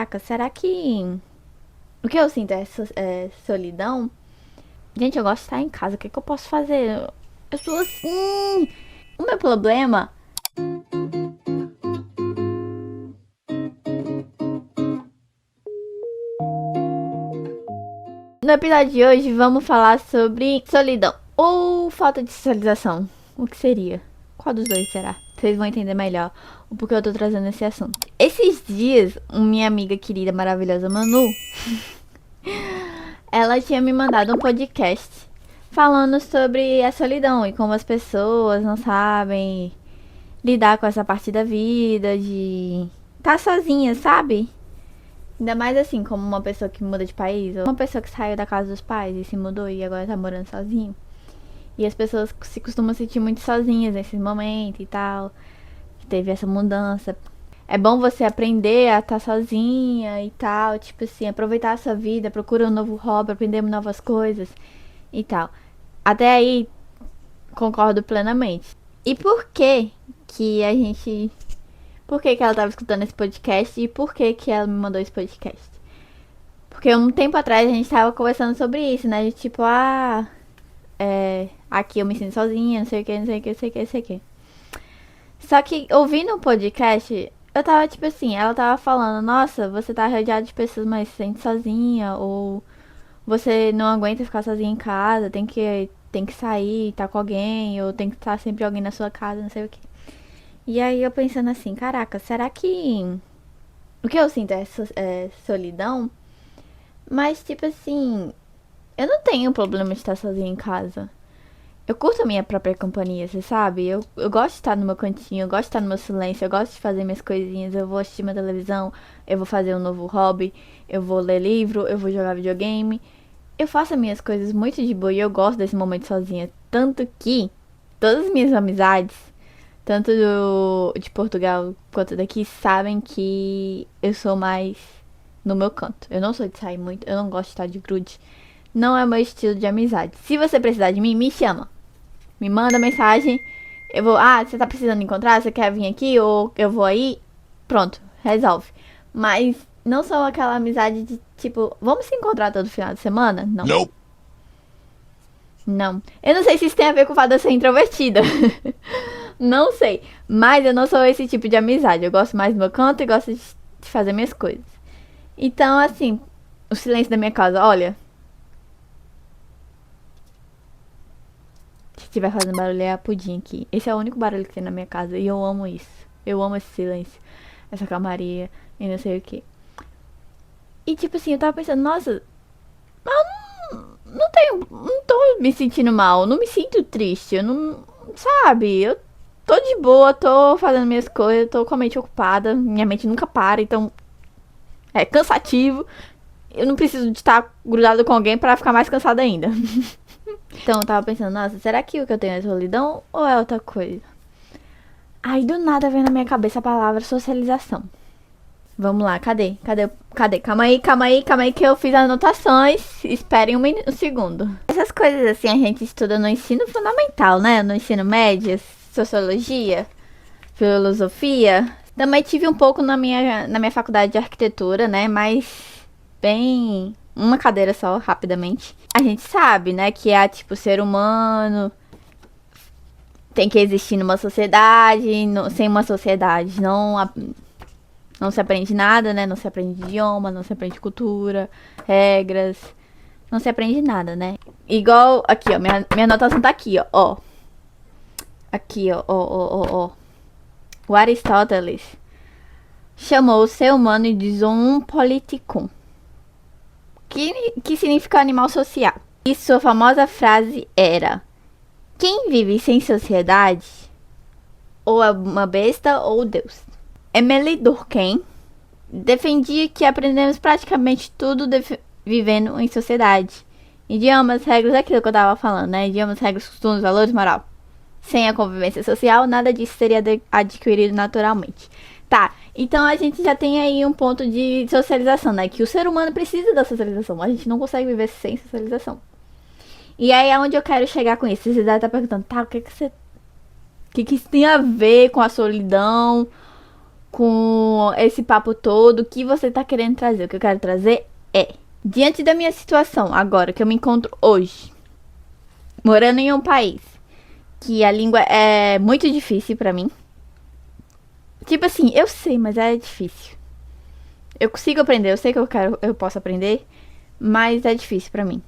Caraca, será que o que eu sinto é solidão? Gente, eu gosto de estar em casa. O que eu posso fazer? Eu sou assim. O meu problema. No episódio de hoje, vamos falar sobre solidão ou falta de socialização. O que seria? Qual dos dois será? Vocês vão entender melhor o porquê eu tô trazendo esse assunto. Esses dias, minha amiga querida, maravilhosa Manu, ela tinha me mandado um podcast falando sobre a solidão e como as pessoas não sabem lidar com essa parte da vida, de estar sozinha, sabe? Ainda mais assim, como uma pessoa que muda de país, ou uma pessoa que saiu da casa dos pais e se mudou e agora tá morando sozinho. E as pessoas se costumam sentir muito sozinhas nesse momento e tal. Teve essa mudança. É bom você aprender a estar sozinha e tal, tipo assim, aproveitar a sua vida, procura um novo hobby, aprender novas coisas e tal. Até aí, concordo plenamente. E por que a gente... Por que ela tava escutando esse podcast e por que ela me mandou esse podcast? Porque um tempo atrás a gente tava conversando sobre isso, né? De tipo, aqui eu me sinto sozinha, não sei o que, não sei o que, não sei o que, não sei o que. Só que ouvindo o podcast, eu tava tipo assim, ela tava falando, nossa, você tá rodeado de pessoas, mas se sente sozinha, ou você não aguenta ficar sozinha em casa, tem que sair, tá com alguém, ou tem que estar sempre alguém na sua casa, não sei o que. E aí eu pensando assim, caraca, será que o que eu sinto é solidão? Mas tipo assim, eu não tenho problema de estar sozinha em casa. Eu curto a minha própria companhia, você sabe? Eu gosto de estar no meu cantinho, eu gosto de estar no meu silêncio, eu gosto de fazer minhas coisinhas, eu vou assistir minha televisão, eu vou fazer um novo hobby, eu vou ler livro, eu vou jogar videogame. Eu faço as minhas coisas muito de boa e eu gosto desse momento sozinha. Tanto que todas as minhas amizades, tanto de Portugal quanto daqui, sabem que eu sou mais no meu canto. Eu não sou de sair muito, eu não gosto de estar de grude. Não é o meu estilo de amizade. Se você precisar de mim, me chama. Me manda mensagem. Eu vou. Ah, você tá precisando encontrar? Você quer vir aqui? Ou eu vou aí? Pronto, resolve. Mas não sou aquela amizade de tipo, vamos se encontrar todo final de semana? Não. Nope. Não. Eu não sei se isso tem a ver com o fato de eu ser introvertida. Não sei. Mas eu não sou esse tipo de amizade. Eu gosto mais do meu canto e gosto de fazer minhas coisas. Então, assim, o silêncio da minha casa, olha. Se estiver fazendo barulho é a pudim aqui. Esse é o único barulho que tem na minha casa. E eu amo isso. Eu amo esse silêncio. Essa calmaria. E não sei o que. E tipo assim, eu tava pensando, nossa, não tenho. Não tô me sentindo mal. Não me sinto triste. Eu não. Sabe? Eu tô de boa, tô fazendo minhas coisas, tô com a mente ocupada. Minha mente nunca para, então é cansativo. Eu não preciso de estar grudado com alguém pra ficar mais cansada ainda. Então eu tava pensando, nossa, será que o que eu tenho é solidão ou é outra coisa? Aí do nada vem na minha cabeça a palavra socialização. Vamos lá, cadê? Cadê? Cadê? Calma aí, calma aí, calma aí que eu fiz anotações. Esperem um segundo. Essas coisas assim a gente estuda no ensino fundamental, né? No ensino médio, sociologia, filosofia. Também tive um pouco na minha faculdade de arquitetura, né? Mas bem uma cadeira só, rapidamente. A gente sabe, né, que é tipo ser humano tem que existir numa sociedade, sem uma sociedade não se aprende nada, né? Não se aprende idioma, não se aprende cultura, regras, não se aprende nada, né? Igual aqui, ó, minha anotação tá aqui, ó. Aqui, ó. O Aristóteles chamou o ser humano de zoon politicum, que significa animal social. E sua famosa frase era: quem vive sem sociedade ou é uma besta ou Deus. Emily Durkheim defendia que aprendemos praticamente tudo vivendo em sociedade. Idiomas, regras, aquilo que eu tava falando, né? Idiomas, regras, costumes, valores, moral. Sem a convivência social, nada disso seria adquirido naturalmente. Tá, então a gente já tem aí um ponto de socialização, né? Que o ser humano precisa da socialização. A gente não consegue viver sem socialização. E aí é onde eu quero chegar com isso. Você deve estar perguntando, tá, o que isso tem a ver com a solidão, com esse papo todo, o que você tá querendo trazer. O que eu quero trazer é, diante da minha situação agora, que eu me encontro hoje, morando em um país que a língua é muito difícil pra mim. Tipo assim, eu sei, mas é difícil. Eu consigo aprender, eu sei que eu posso aprender, mas é difícil pra mim.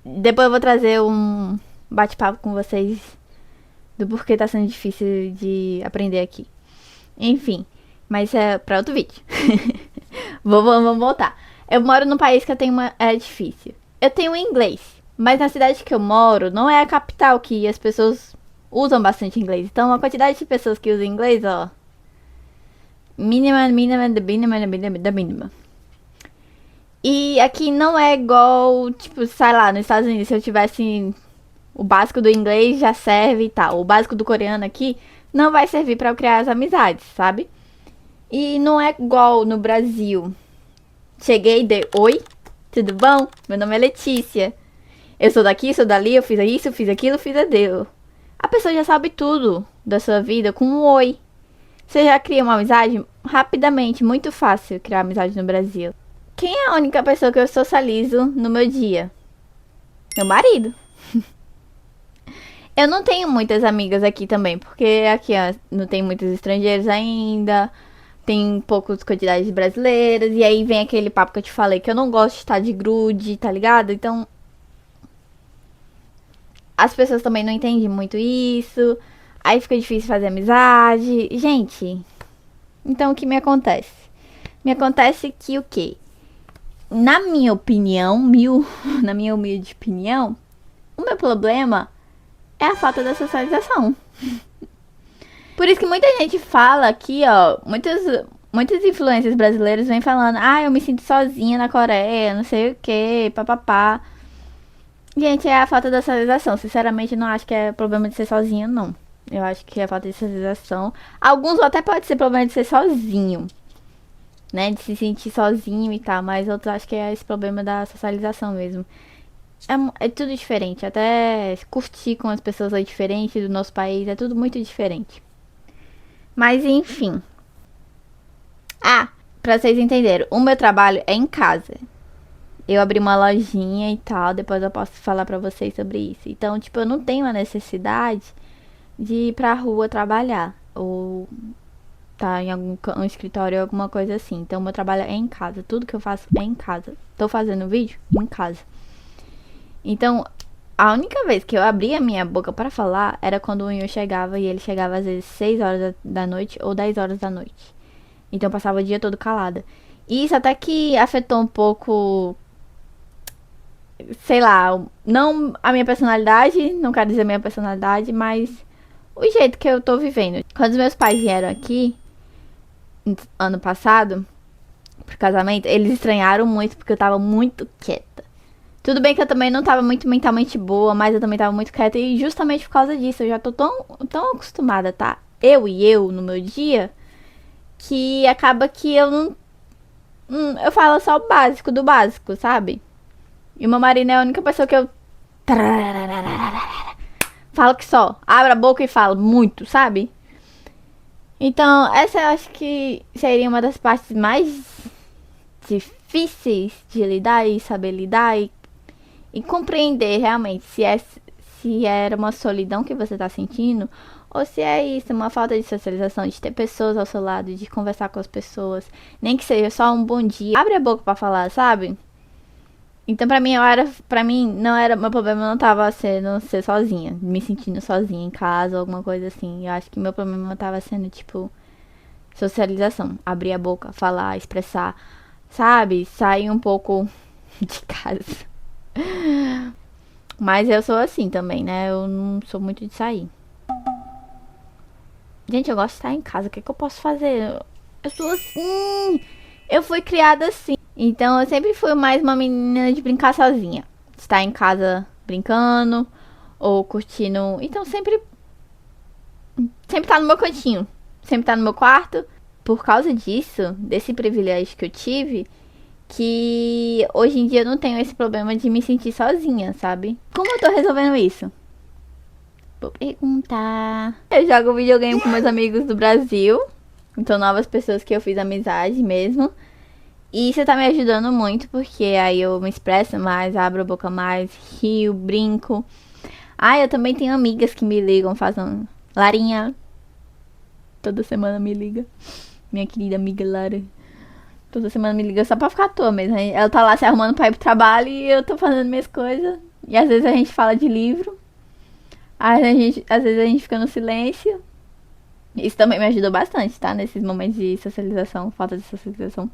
Depois eu vou trazer um bate-papo com vocês do porquê tá sendo difícil de aprender aqui. Enfim, mas é pra outro vídeo. Vamos voltar. Eu moro num país que eu tenho é difícil. Eu tenho inglês, mas na cidade que eu moro não é a capital que as pessoas usam bastante inglês. Então a quantidade de pessoas que usam inglês, ó, mínima da mínima. E aqui não é igual, tipo, sei lá, nos Estados Unidos, se eu tivesse o básico do inglês já serve e tal. O básico do coreano aqui não vai servir pra eu criar as amizades, sabe? E não é igual no Brasil. Cheguei e dei oi, tudo bom? Meu nome é Letícia. Eu sou daqui, sou dali, eu fiz isso, fiz aquilo, fiz aquilo. A pessoa já sabe tudo da sua vida com um oi. Você já cria uma amizade rapidamente, muito fácil criar amizade no Brasil. Quem é a única pessoa que eu socializo no meu dia? Meu marido. Eu não tenho muitas amigas aqui também, porque aqui ó, não tem muitos estrangeiros ainda. Tem poucas quantidades de brasileiras. E aí vem aquele papo que eu te falei, que eu não gosto de estar de grude, tá ligado? Então, as pessoas também não entendem muito isso. Aí fica difícil fazer amizade. Gente, então o que me acontece? Me acontece que o quê? Na minha opinião, na minha humilde opinião, o meu problema é a falta da socialização. Por isso que muita gente fala aqui, ó, muitas influências brasileiras vêm falando, ah, eu me sinto sozinha na Coreia, não sei o que, papapá. Gente, é a falta da socialização. Sinceramente, não acho que é problema de ser sozinho, não. Eu acho que é falta de socialização. Alguns até pode ser problema de ser sozinho, né? De se sentir sozinho e tal. Mas outros acho que é esse problema da socialização mesmo. É tudo diferente. Até curtir com as pessoas é diferente do nosso país. É tudo muito diferente. Mas enfim. Ah, pra vocês entenderem. O meu trabalho é em casa. Eu abri uma lojinha e tal. Depois eu posso falar pra vocês sobre isso. Então, tipo, eu não tenho a necessidade de ir pra rua trabalhar. Ou tá em um escritório ou alguma coisa assim. Então, meu trabalho é em casa. Tudo que eu faço é em casa. Tô fazendo vídeo em casa. Então, a única vez que eu abria a minha boca para falar era quando o Will chegava. E ele chegava às vezes 6 horas da noite ou 10 horas da noite. Então, eu passava o dia todo calada. E isso até que afetou um pouco, sei lá, não a minha personalidade, não quero dizer minha personalidade, mas o jeito que eu tô vivendo. Quando os meus pais vieram aqui, ano passado, pro casamento, eles estranharam muito porque eu tava muito quieta. Tudo bem que eu também não tava muito mentalmente boa, mas eu também tava muito quieta e justamente por causa disso eu já tô tão acostumada, tá? Eu no meu dia, que acaba que eu não... eu falo só o básico do básico, sabe? E o meu marido é a única pessoa que eu... falo que só. Abro a boca e falo muito, sabe? Então, essa eu acho que seria uma das partes mais difíceis de lidar e saber lidar e compreender realmente se era uma solidão que você tá sentindo ou se é isso, uma falta de socialização, de ter pessoas ao seu lado, de conversar com as pessoas, nem que seja só um bom dia. Abre a boca pra falar, sabe? Então pra mim não era, meu problema não tava sendo ser sozinha, me sentindo sozinha em casa ou alguma coisa assim. Eu acho que meu problema tava sendo tipo socialização, abrir a boca, falar, expressar, sabe? Sair um pouco de casa. Mas eu sou assim também, né? Eu não sou muito de sair. Gente, eu gosto de estar em casa. O que eu posso fazer? Eu sou assim. Eu fui criada assim. Então eu sempre fui mais uma menina de brincar sozinha. Estar em casa brincando ou curtindo. Então sempre tá no meu cantinho. Sempre tá no meu quarto. Por causa disso, desse privilégio que eu tive, que hoje em dia eu não tenho esse problema de me sentir sozinha, sabe? Como eu tô resolvendo isso? Vou perguntar. Eu jogo videogame com meus amigos do Brasil. Então, novas pessoas que eu fiz amizade mesmo. E isso tá me ajudando muito, porque aí eu me expresso mais, abro a boca mais, rio, brinco. Ah, eu também tenho amigas que me ligam, fazem... Larinha, toda semana me liga. Minha querida amiga Lara. Toda semana me liga só pra ficar à toa mesmo. Ela tá lá se arrumando pra ir pro trabalho e eu tô fazendo minhas coisas. E às vezes a gente fala de livro. Às vezes a gente fica no silêncio. Isso também me ajudou bastante, tá? Nesses momentos de socialização, falta de socialização.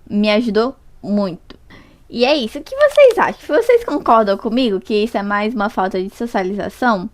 Me ajudou muito. E é isso. O que vocês acham? Vocês concordam comigo que isso é mais uma falta de socialização?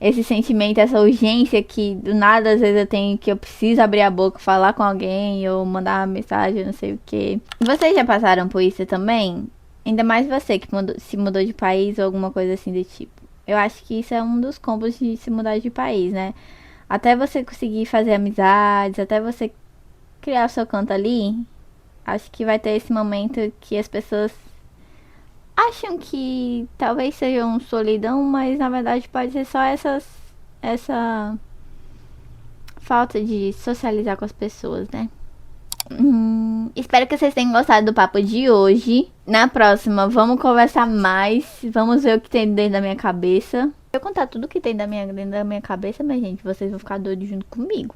Esse sentimento, essa urgência que do nada às vezes eu tenho que eu preciso abrir a boca, falar com alguém ou mandar uma mensagem, não sei o que. Vocês já passaram por isso também? Ainda mais você que se mudou de país ou alguma coisa assim do tipo. Eu acho que isso é um dos combos de se mudar de país, né? Até você conseguir fazer amizades, até você criar o seu canto ali, acho que vai ter esse momento que as pessoas acham que talvez seja um solidão, mas na verdade pode ser só essa falta de socializar com as pessoas, né? Espero que vocês tenham gostado do papo de hoje. Na próxima, vamos conversar mais. Vamos ver o que tem dentro da minha cabeça. Se eu contar tudo que tem dentro da minha cabeça, minha gente, vocês vão ficar doidos junto comigo.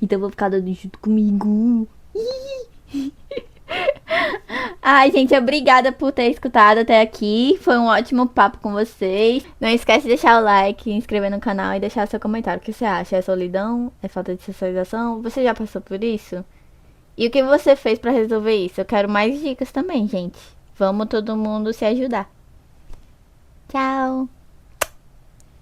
Então vou ficar doido junto comigo. Ai, gente, obrigada por ter escutado até aqui. Foi um ótimo papo com vocês. Não esquece de deixar o like, se inscrever no canal e deixar seu comentário. O que você acha? É solidão? É falta de socialização? Você já passou por isso? E o que você fez pra resolver isso? Eu quero mais dicas também, gente. Vamos todo mundo se ajudar. Tchau!